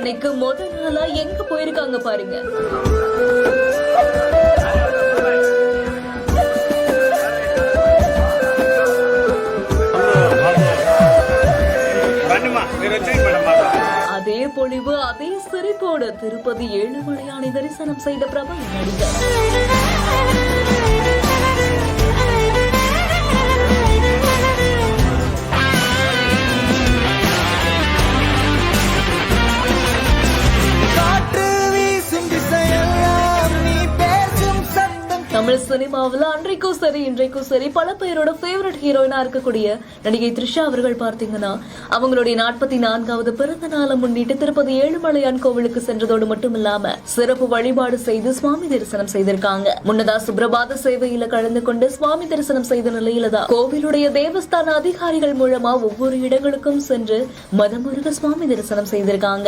அன்னைக்கு முதல் நாளா எங்க போயிருக்காங்க பாருங்க. அதே பொழிவு அதே சிரிப்போடு திருப்பதி ஏழுமலையானை தரிசனம் செய்த பிரபல நடிகர். தமிழ் சினிமாவில் அன்றைக்கும் சரி இன்றைக்கும் சரி பல பேரோட ஃபேவரட் ஹீரோயினா இருக்கக்கூடிய நடிகை த்ரிஷா அவர்கள் பார்த்தீங்கன்னா அவங்களுடைய 44வது பிறந்த நாளை முன்னிட்டு திருப்பதி ஏழுமலையான் கோவிலுக்கு சென்றதோடு மட்டுமில்லாம சிறப்பு வழிபாடு செய்து சுவாமி தரிசனம் செய்திருக்காங்க. முன்னதா சுப்ரபாத சேவையில கலந்து கொண்டு சுவாமி தரிசனம் செய்த நிலையில தான் கோவிலுடைய தேவஸ்தான அதிகாரிகள் மூலமா ஒவ்வொரு இடங்களுக்கும் சென்று மனமுருக சுவாமி தரிசனம் செய்திருக்காங்க.